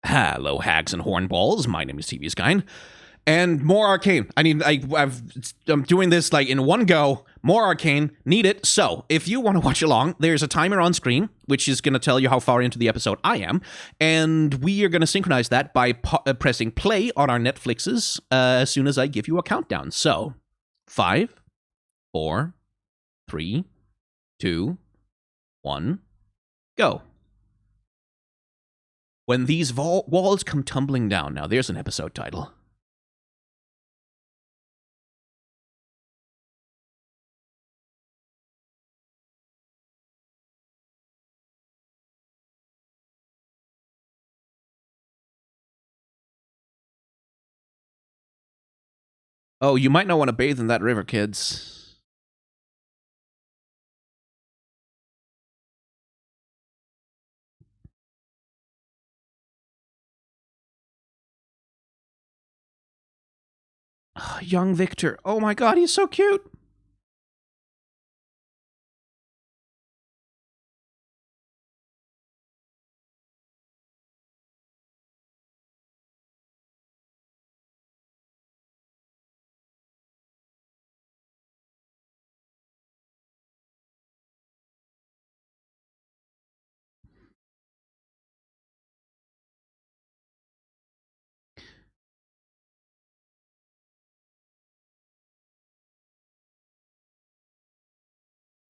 Hello, hags and hornballs. My name is TBSKYEN, and more Arcane. I'm doing this like in one go. More Arcane, need it. So, if you want to watch along, there's a timer on screen, which is going to tell you how far into the episode I am, and we are going to synchronize that by pressing play on our Netflixes as soon as I give you a countdown. So, 5, 4, 3, 2, 1, go. When these walls come tumbling down. Now, there's an episode title. Oh, you might not want to bathe in that river, kids. Oh, young Victor. Oh my god, he's so cute.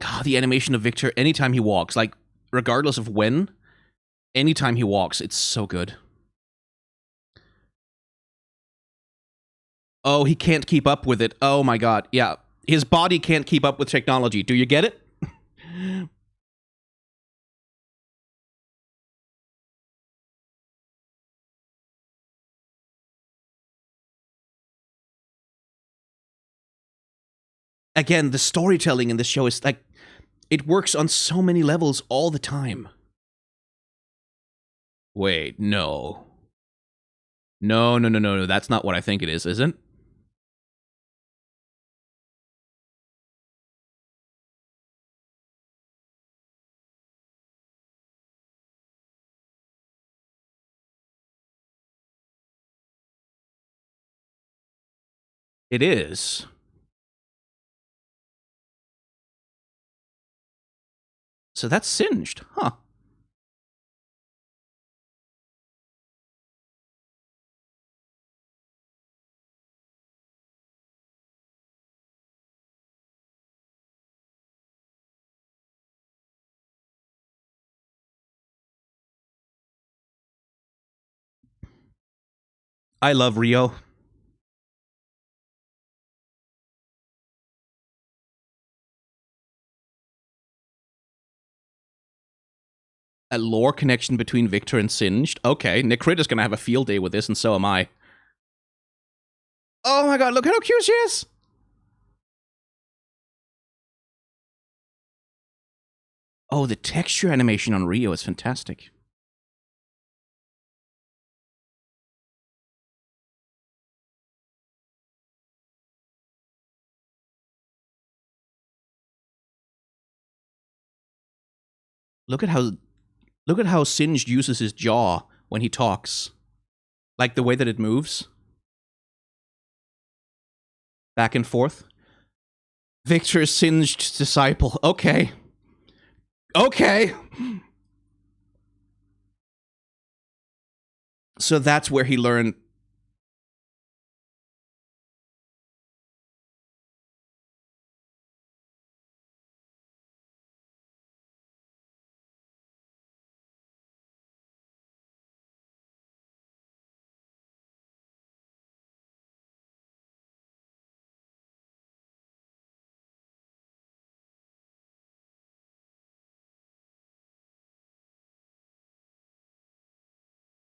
God, the animation of Victor, anytime he walks, like, regardless of when, anytime he walks, it's so good. Oh, he can't keep up with it. Oh my god, yeah. His body can't keep up with technology. Do you get it? Again, the storytelling in this show is like, it works on so many levels all the time. Wait, no. No. That's not what I think it is it? It is. So that's Singed, huh? I love Rio. A lore connection between Victor and Singed. Okay, Nikrit is gonna have a field day with this, and so am I. Oh my god, look how cute she is! Oh, the texture animation on Rio is fantastic. Look at how Singed uses his jaw when he talks. Like the way that it moves. Back and forth. Victor's Singed disciple. Okay. Okay. So that's where he learned.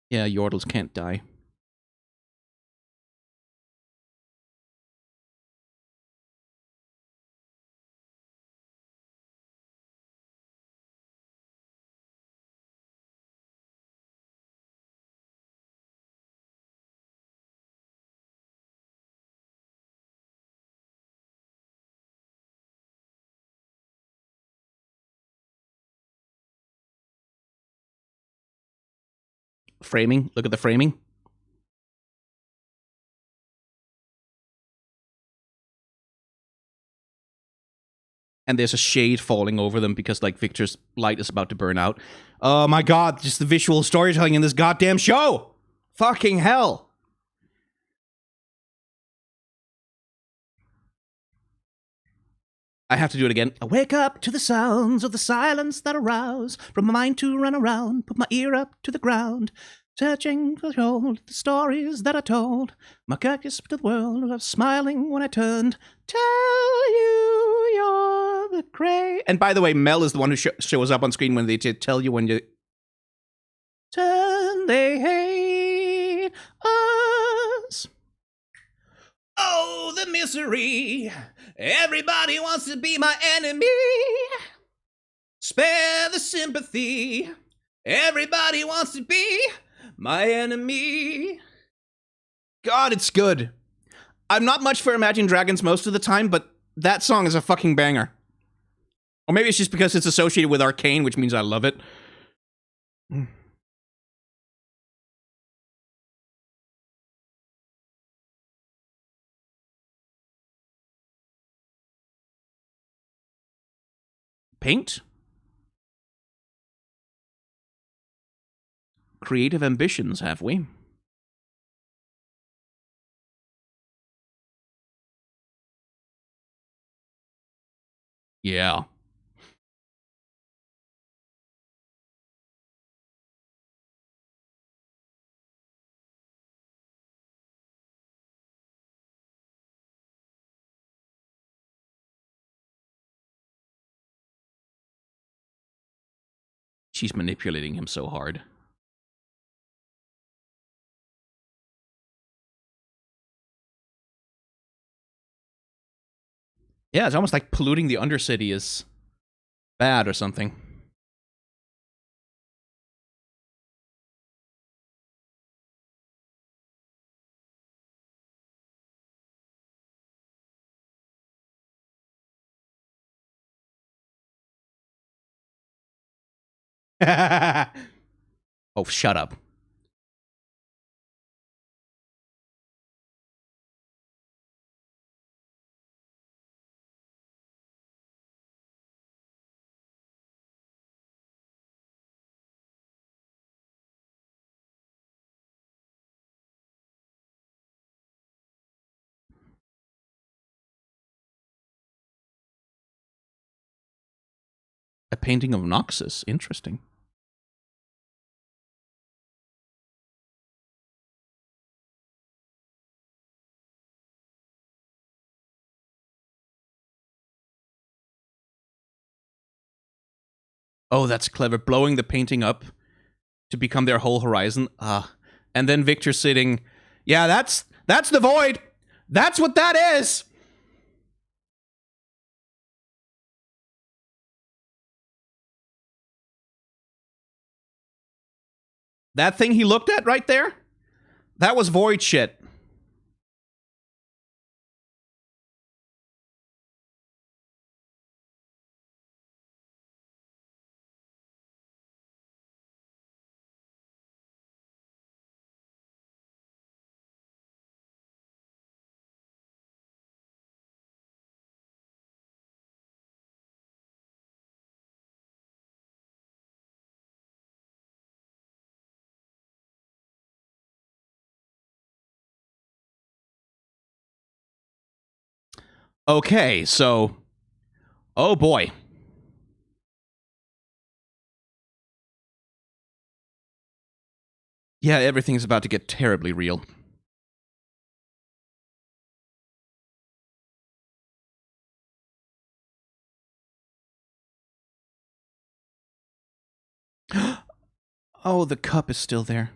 Yeah, Yordles can't die. framing. Look at the framing. And there's a shade falling over them because, like, Victor's light is about to burn out. Oh my god, just the visual storytelling in this goddamn show! Fucking hell! I have to do it again. I wake up to the sounds of the silence that arouse from my mind to run around, put my ear up to the ground, searching for the stories that I told. My cactus to the world, I was smiling when I turned. Tell you you're the great. And by the way, Mel is the one who shows up on screen when they tell you when you turn. They hate us. Oh, the misery. Everybody wants to be my enemy. Spare the sympathy. Everybody wants to be my enemy. God, it's good. I'm not much for Imagine Dragons most of the time, but that song is a fucking banger. Or maybe it's just because it's associated with Arcane, which means I love it. Paint? Creative ambitions, have we? Yeah. She's manipulating him so hard. Yeah, it's almost like polluting the Undercity is bad or something. Oh, shut up. A painting of Noxus. Interesting. Oh, that's clever. Blowing the painting up to become their whole horizon. And then Victor sitting. Yeah, that's the void. That's what that is. That thing he looked at right there? That was void shit. Okay, so... Oh boy. Yeah, everything's about to get terribly real. Oh, the cup is still there.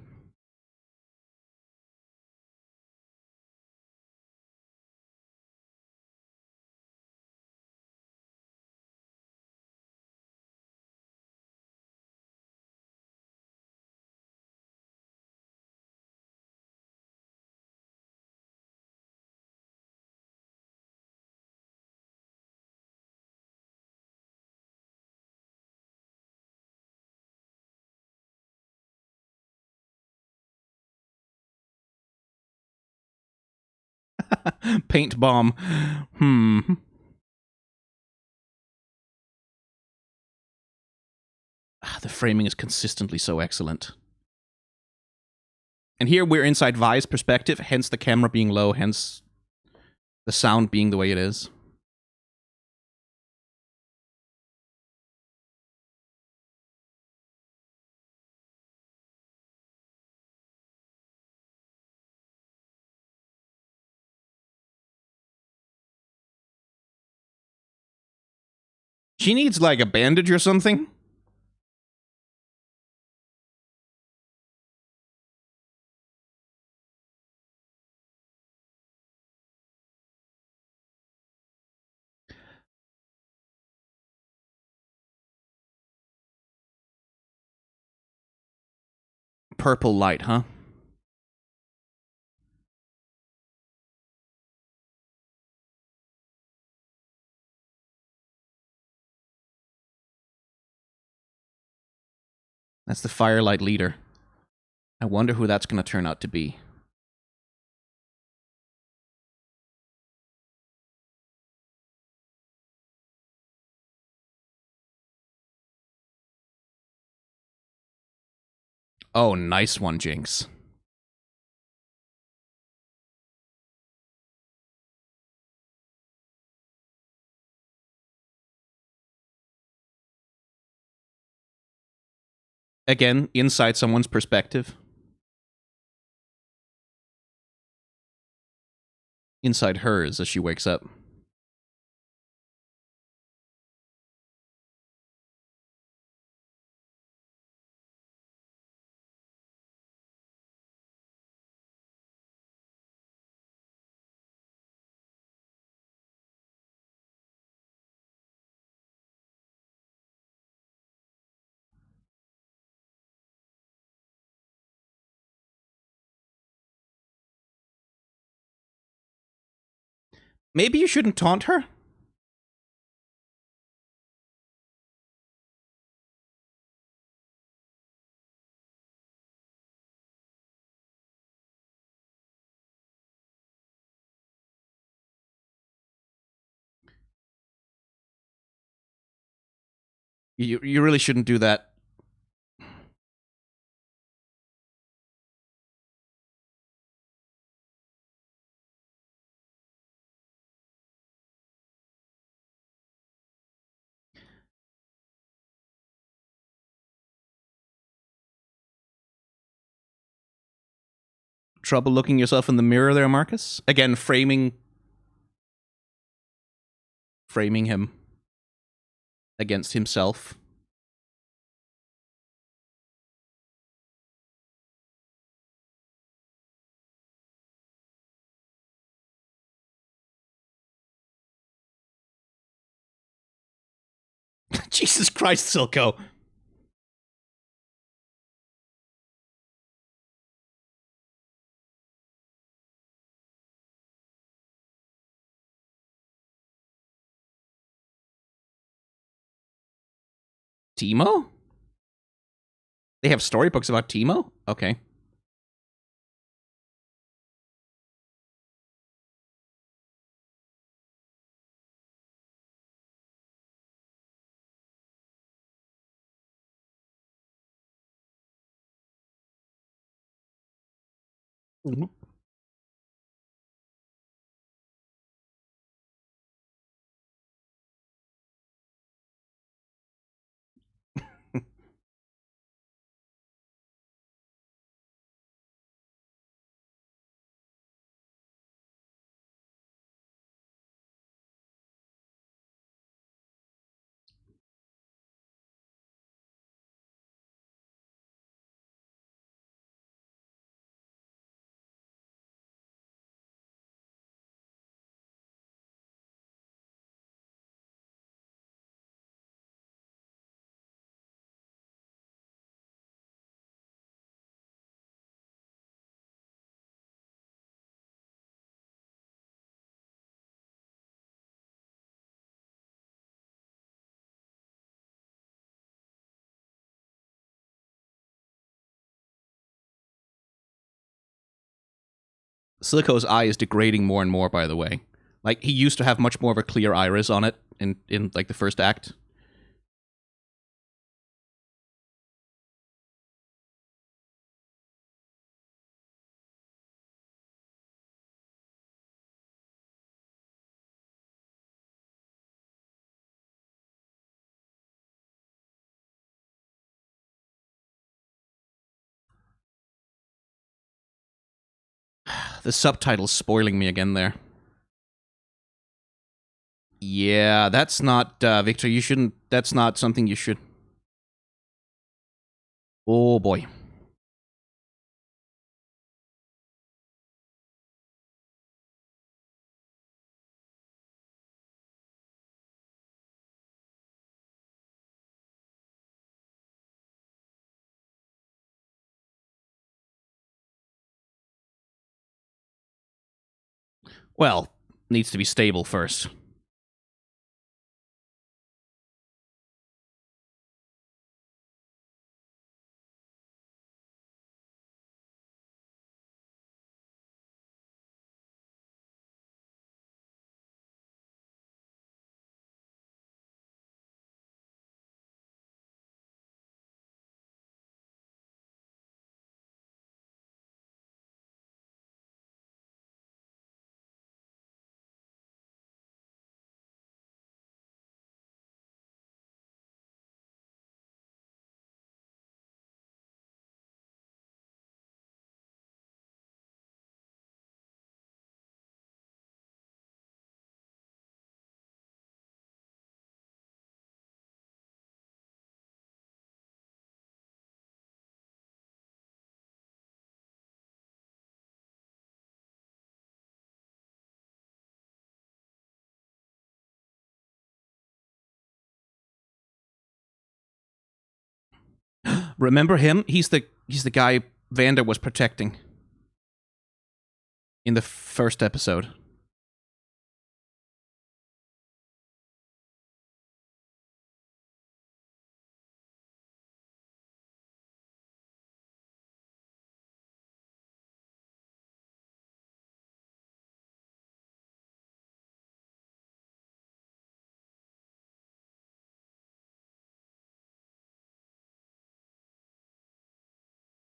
Paint bomb. The framing is consistently so excellent. And here we're inside Vi's perspective, hence the camera being low, hence the sound being the way it is. She needs, like, a bandage or something? Purple light, huh? That's the Firelight leader. I wonder who that's going to turn out to be. Oh, nice one, Jinx. Again, inside someone's perspective. Inside hers as she wakes up. Maybe you shouldn't taunt her? You really shouldn't do that. Trouble looking yourself in the mirror there, Marcus? Again, framing him against himself. Jesus Christ, Silco. Teemo? They have storybooks about Teemo? Okay. Silico's eye is degrading more and more, by the way. Like, he used to have much more of a clear iris on it in like, the first act. The subtitle's spoiling me again there. Yeah, that's not, Victor, you shouldn't, that's not something you should. Oh, boy. Well, needs to be stable first. Remember him? He's the guy Vander was protecting in the first episode.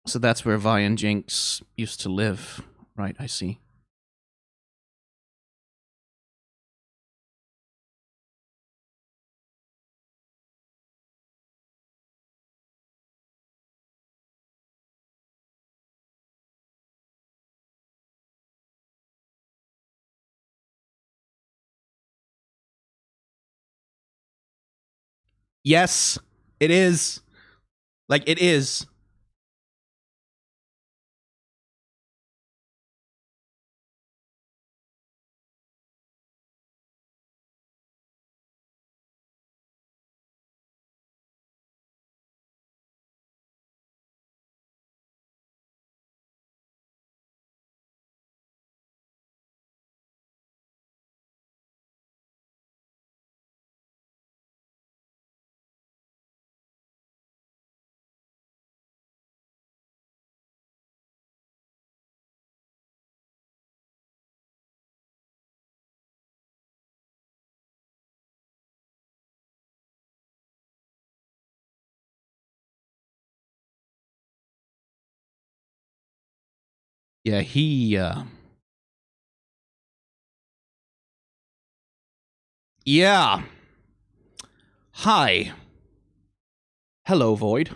So that's where Vi and Jinx used to live. Right, I see. Yes, it is. Like, it is. Yeah, he, yeah. Hi. Hello, Void.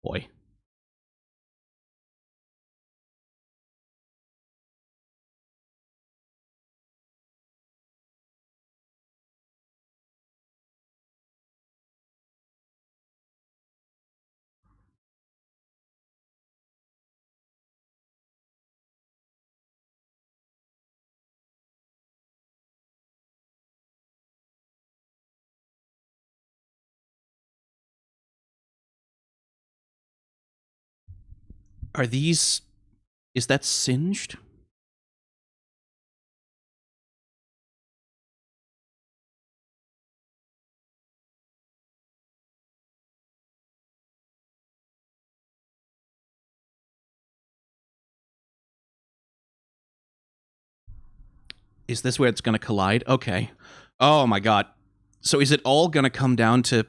Boy. Are these... Is that singed? Is this where it's going to collide? Okay. Oh my god. So is it all going to come down to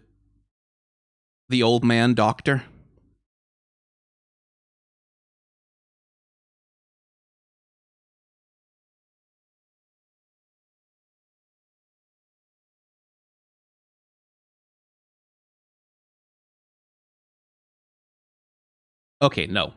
the old man doctor? Okay, no.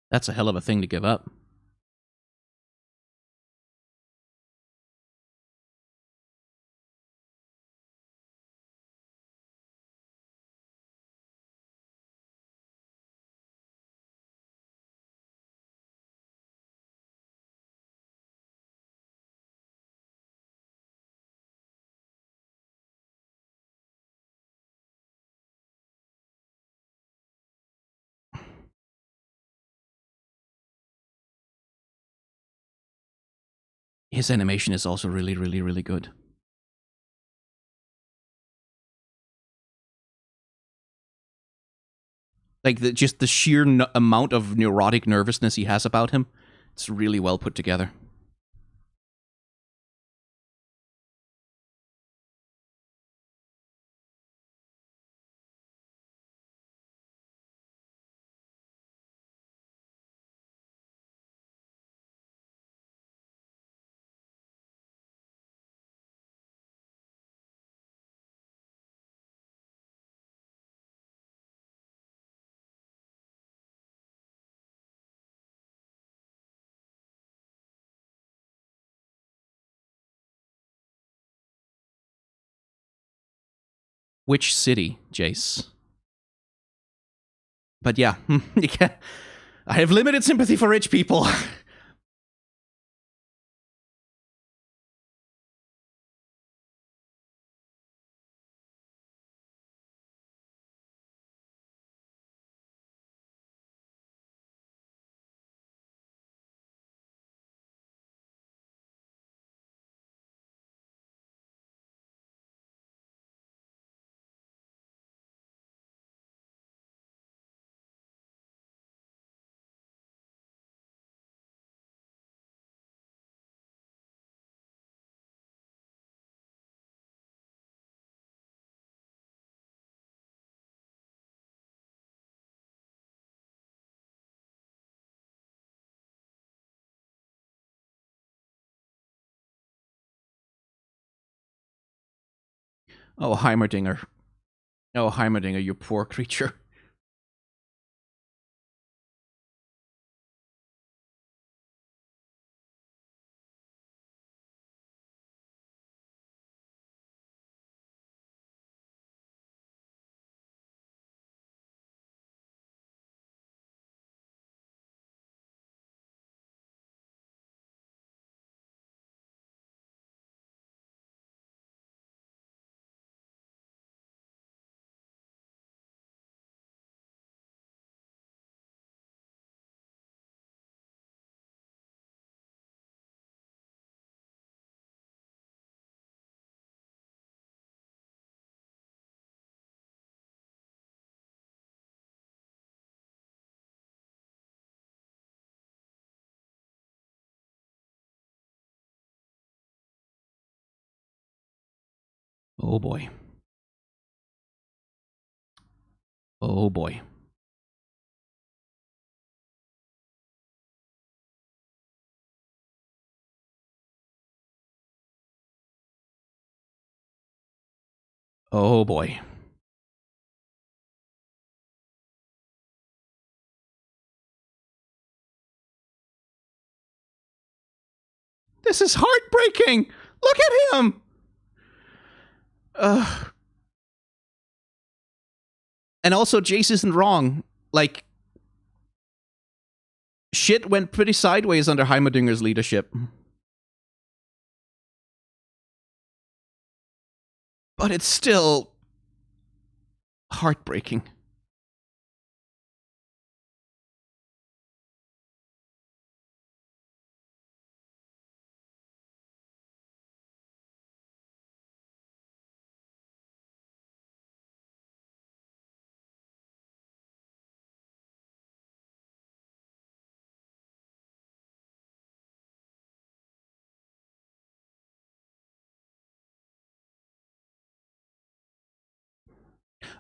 That's a hell of a thing to give up. His animation is also really, really, really good. Like, just the sheer amount of neurotic nervousness he has about him, it's really well put together. Which city, Jace? But yeah, I have limited sympathy for rich people. Oh, Heimerdinger. Oh, Heimerdinger, you poor creature. Oh boy. Oh boy. Oh boy. This is heartbreaking. Look at him. Ugh. And also, Jace isn't wrong. Like, shit went pretty sideways under Heimerdinger's leadership. But it's still heartbreaking.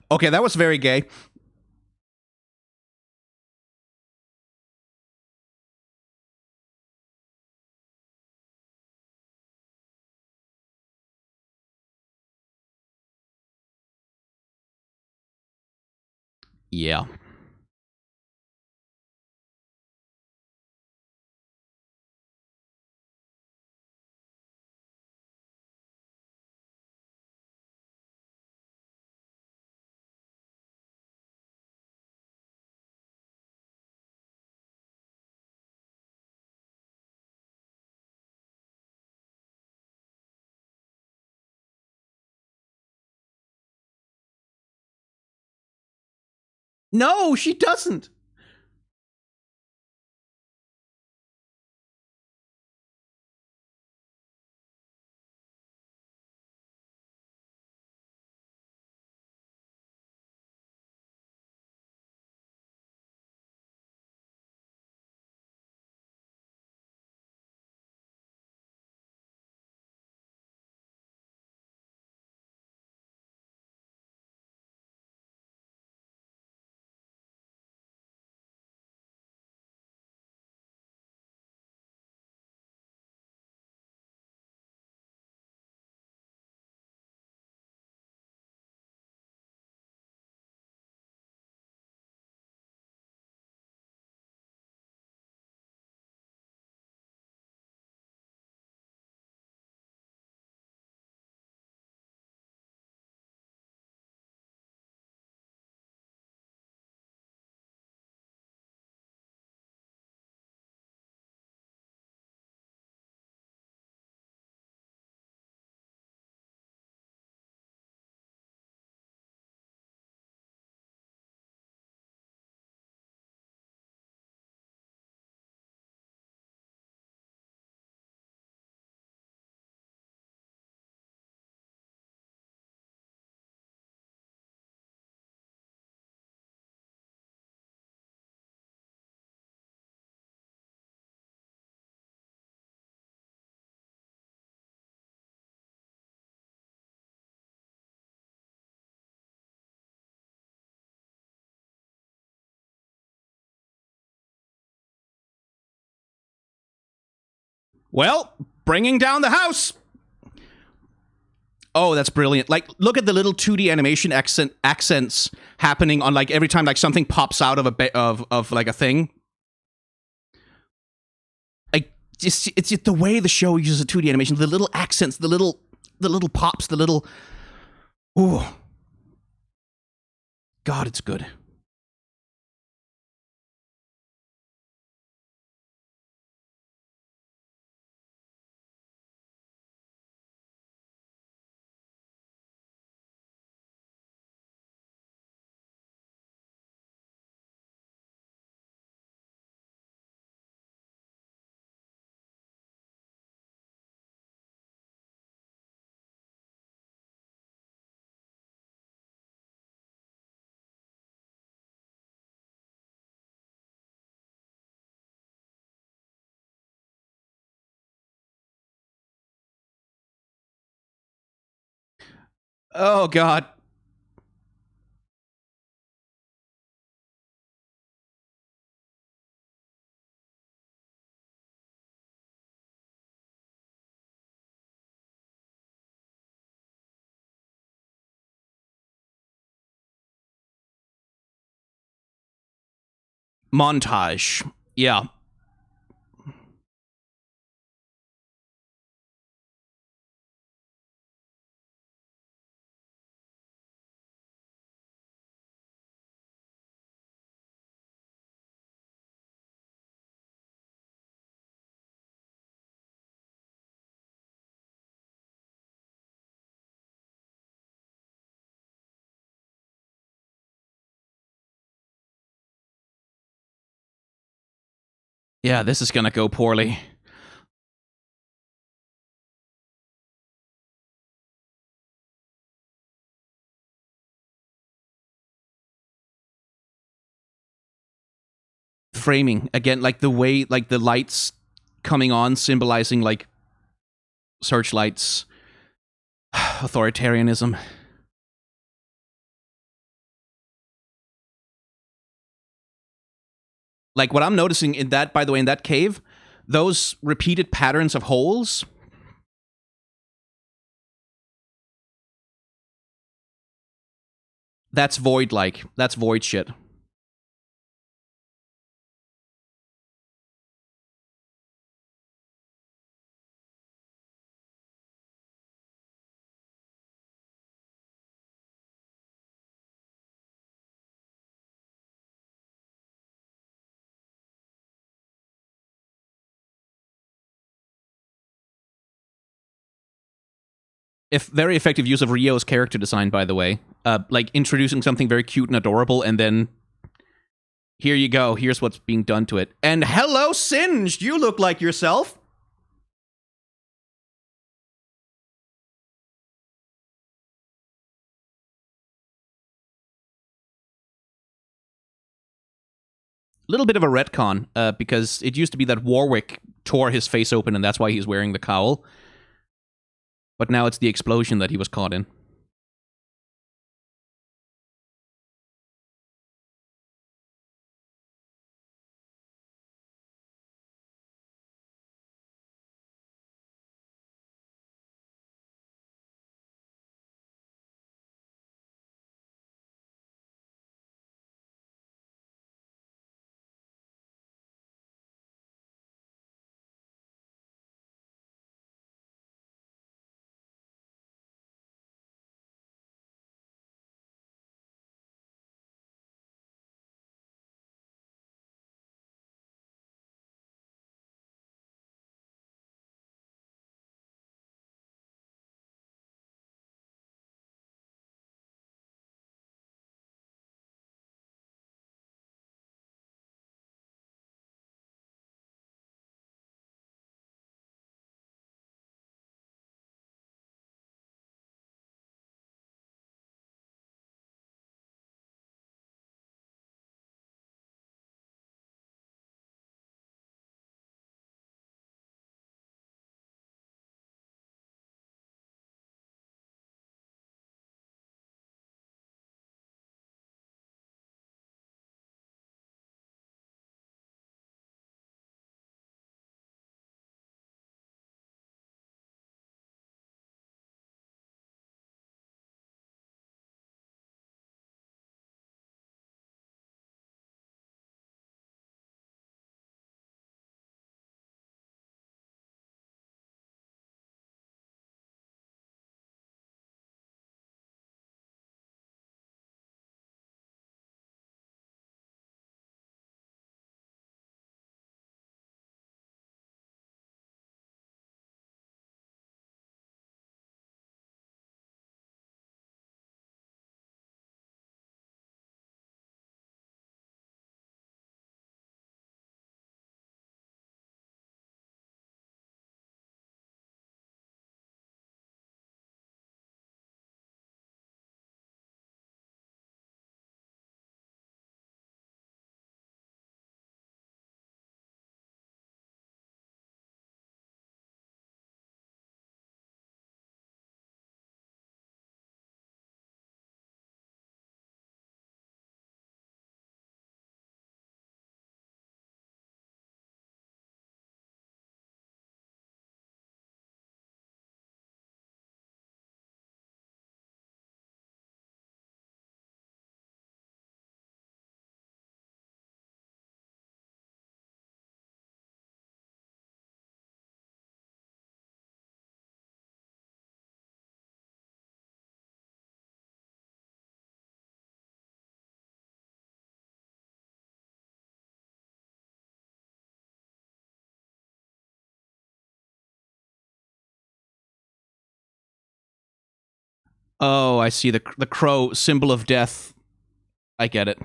Okay, that was very gay. Yeah. No, she doesn't. Well, bringing down the house. Oh, that's brilliant. Like, look at the little 2D animation accents happening on, like, every time, like, something pops out of of like a thing. Like, just, it's the way the show uses a 2D animation, the little accents, the little pops, the little, ooh. God, it's good. Oh, God. Montage. Yeah. Yeah, this is gonna go poorly. Framing again, like the way, like the lights coming on, symbolizing like searchlights, authoritarianism. Like what I'm noticing in that, by the way, in that cave, those repeated patterns of holes. That's void like. That's void shit. If very effective use of Rio's character design, by the way. Like introducing something very cute and adorable, and then here you go. Here's what's being done to it. And hello, Singed. You look like yourself. Little bit of a retcon, because it used to be that Warwick tore his face open, and that's why he's wearing the cowl. But now it's the explosion that he was caught in. Oh, I see. The crow, symbol of death. I get it.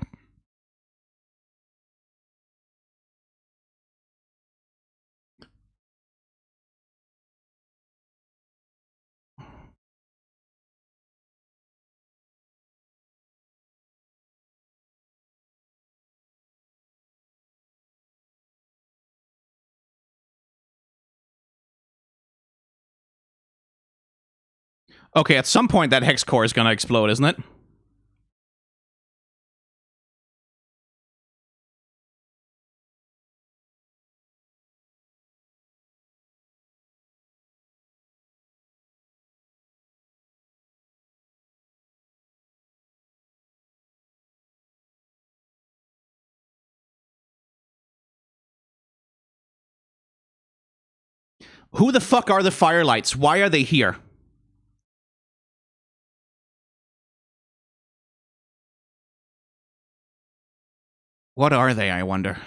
Okay, at some point that hex core is gonna explode, isn't it? Who the fuck are the firelights? Why are they here? What are they, I wonder?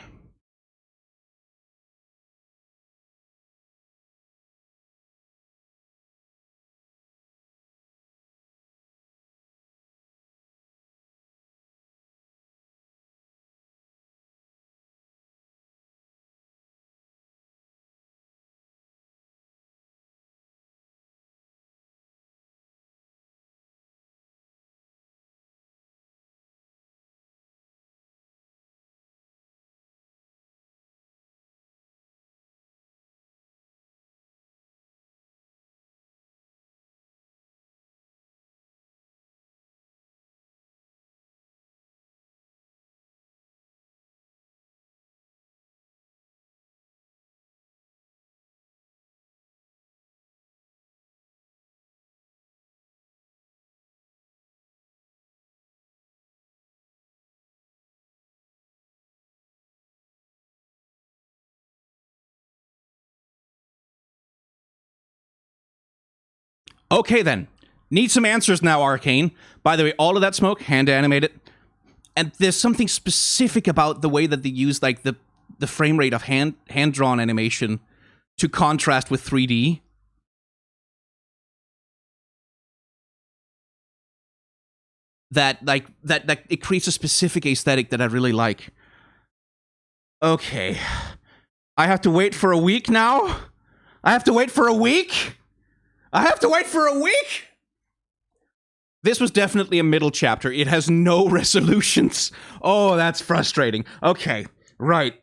Okay, then. Need some answers now, Arcane. By the way, all of that smoke, hand animated. And there's something specific about the way that they use, like, the frame rate of hand-drawn animation to contrast with 3D. That it creates a specific aesthetic that I really like. Okay. I have to wait for a week now? I have to wait for a week? I have to wait for a week? This was definitely a middle chapter. It has no resolutions. Oh, that's frustrating. Okay, right.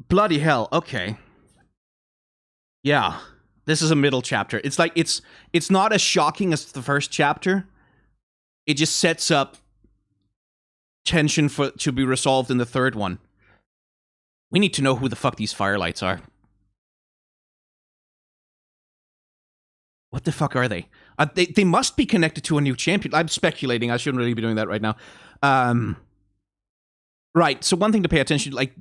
Bloody hell, okay. Yeah, this is a middle chapter. It's like, it's not as shocking as the first chapter. It just sets up tension to be resolved in the third one. We need to know who the fuck these firelights are. What the fuck are they? They must be connected to a new champion. I'm speculating. I shouldn't really be doing that right now. Right, so one thing to pay attention to, like,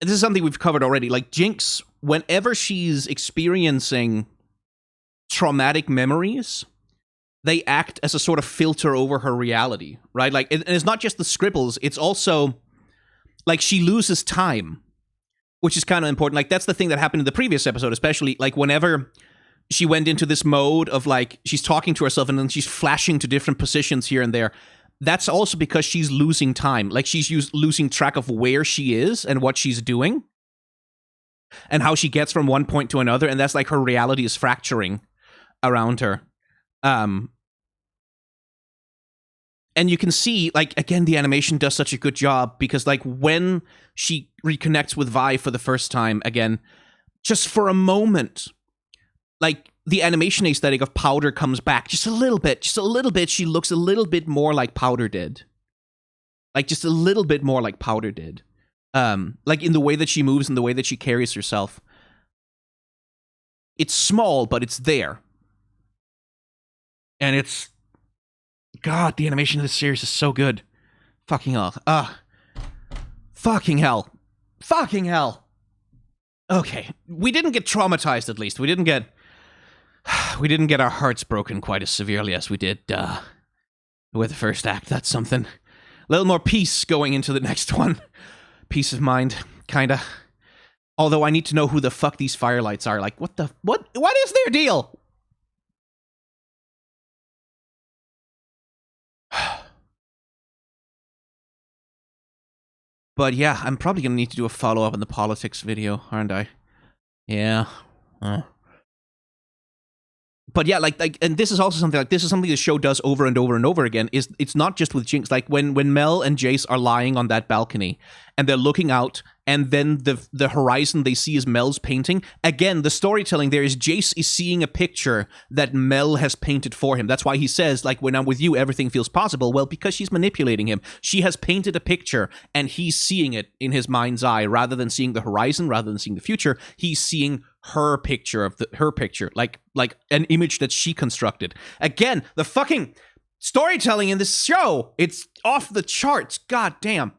this is something we've covered already. Like, Jinx, whenever she's experiencing traumatic memories, they act as a sort of filter over her reality, right? Like, and it's not just the scribbles, it's also, like, she loses time, which is kind of important. Like, that's the thing that happened in the previous episode, especially, like, whenever she went into this mode of, like, she's talking to herself and then she's flashing to different positions here and there. That's also because she's losing time. Like, she's losing track of where she is and what she's doing and how she gets from one point to another. And that's like her reality is fracturing around her. And you can see, like, again, the animation does such a good job because, like, when she reconnects with Vi for the first time again, just for a moment, like, the animation aesthetic of Powder comes back just a little bit. Just a little bit. She looks a little bit more like Powder did. Like, just a little bit more like Powder did. Like, in the way that she moves and the way that she carries herself. It's small, but it's there. And it's... God, the animation of this series is so good. Fucking hell. Fucking hell. Fucking hell. Okay. We didn't get traumatized, at least. We didn't get our hearts broken quite as severely as we did with the first act. That's something. A little more peace going into the next one. Peace of mind, kinda. Although I need to know who the fuck these firelights are. Like, what is their deal? But yeah, I'm probably gonna need to do a follow-up on the politics video, aren't I? Yeah. But yeah, like, and this is also something like this is something the show does over and over and over again. Is it's not just with Jinx. Like when Mel and Jace are lying on that balcony and they're looking out, and then the horizon they see is Mel's painting. Again, the storytelling there is Jace is seeing a picture that Mel has painted for him. That's why he says, like, when I'm with you, everything feels possible. Well, because she's manipulating him. She has painted a picture, and he's seeing it in his mind's eye rather than seeing the horizon, rather than seeing the future. He's seeing her picture of her picture, like an image that she constructed. Again, the fucking storytelling in this show, it's off the charts. God damn.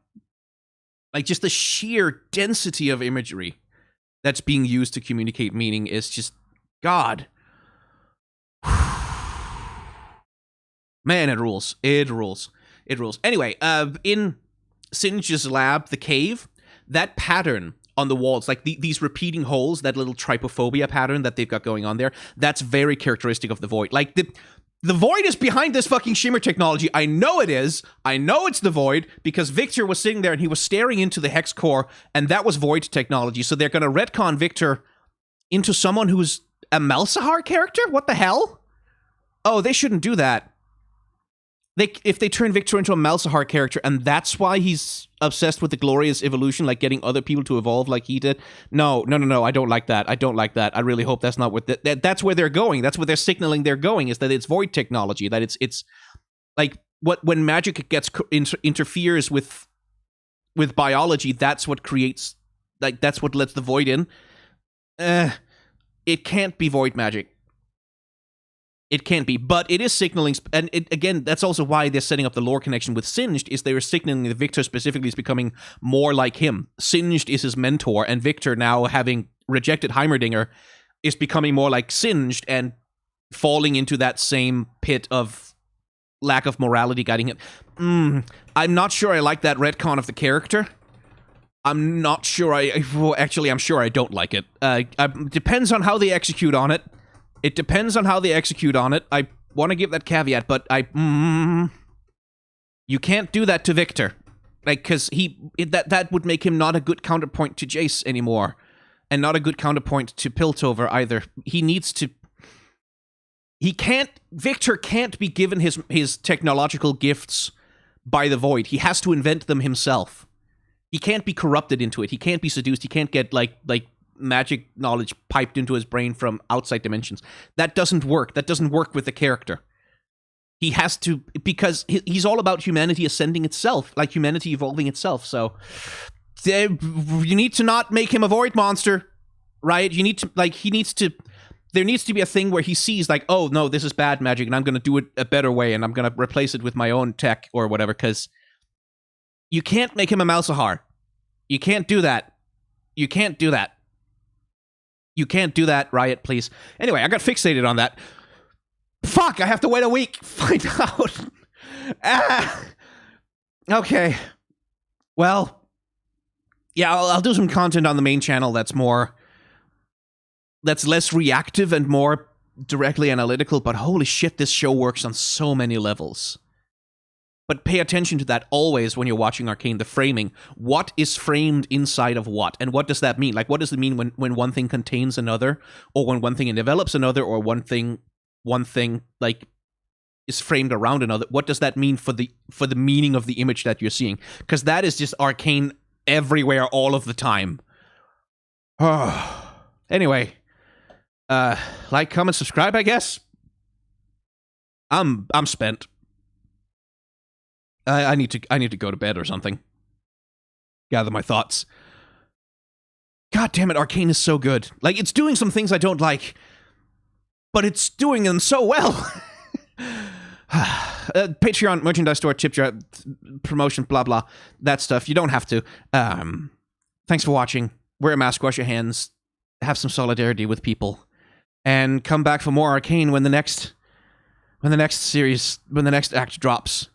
Like, just the sheer density of imagery that's being used to communicate meaning is just, God. Man, it rules. It rules. It rules. Anyway, in Singe's lab, the cave, that pattern on the walls, like these repeating holes, that little trypophobia pattern that they've got going on there, that's very characteristic of the Void. Like, the Void is behind this fucking shimmer technology. I know it is. I know it's the Void because Victor was sitting there and he was staring into the hex core, and that was Void technology. So they're going to retcon Victor into someone who's a Malzahar character? What the hell? Oh, they shouldn't do that. If they turn Victor into a Malzahar character, and that's why he's obsessed with the glorious evolution, like getting other people to evolve like he did. No, I don't like that. I don't like that. I really hope that's not what that's where they're going. That's what they're signaling they're going, is that it's Void technology, that it's like when magic gets interferes with biology, that's what creates, like, that's what lets the Void in. It can't be Void magic. It can't be, but it is signaling, and again, that's also why they're setting up the lore connection with Singed, is they were signaling that Victor specifically is becoming more like him. Singed is his mentor, and Victor, now having rejected Heimerdinger, is becoming more like Singed and falling into that same pit of lack of morality guiding him. I'm not sure I like that retcon of the character. I'm not sure actually, I'm sure I don't like it. Depends on how they execute on it. It depends on how they execute on it. I want to give that caveat, but you can't do that to Victor. Like, because that would make him not a good counterpoint to Jace anymore. And not a good counterpoint to Piltover either. Victor can't be given his technological gifts by the Void. He has to invent them himself. He can't be corrupted into it. He can't be seduced. He can't get, like magic knowledge piped into his brain from outside dimensions. That doesn't work. That doesn't work with the character. He has to, because he's all about humanity ascending itself, like humanity evolving itself. So you need to not make him a Void monster, right? You need to, like, there needs to be a thing where he sees, like, oh no, this is bad magic and I'm going to do it a better way and I'm going to replace it with my own tech or whatever, because you can't make him a Malzahar. You can't do that. You can't do that. You can't do that, Riot, please. Anyway, I got fixated on that. Fuck, I have to wait a week. Find out. Okay. Well, yeah, I'll do some content on the main channel that's less reactive and more directly analytical, but holy shit, this show works on so many levels. But pay attention to that always when you're watching Arcane, the framing. What is framed inside of what? And what does that mean? Like, what does it mean when one thing contains another? Or when one thing develops another? Or one thing, like, is framed around another? What does that mean for the meaning of the image that you're seeing? Because that is just Arcane everywhere all of the time. Anyway. Like, comment, subscribe, I guess? I'm spent. I need to go to bed or something. Gather my thoughts. God damn it, Arcane is so good. Like, it's doing some things I don't like, but it's doing them so well. Patreon, merchandise store, tip jar, promotion, blah blah, that stuff. You don't have to. Thanks for watching. Wear a mask, wash your hands, have some solidarity with people, and come back for more Arcane when the next act drops.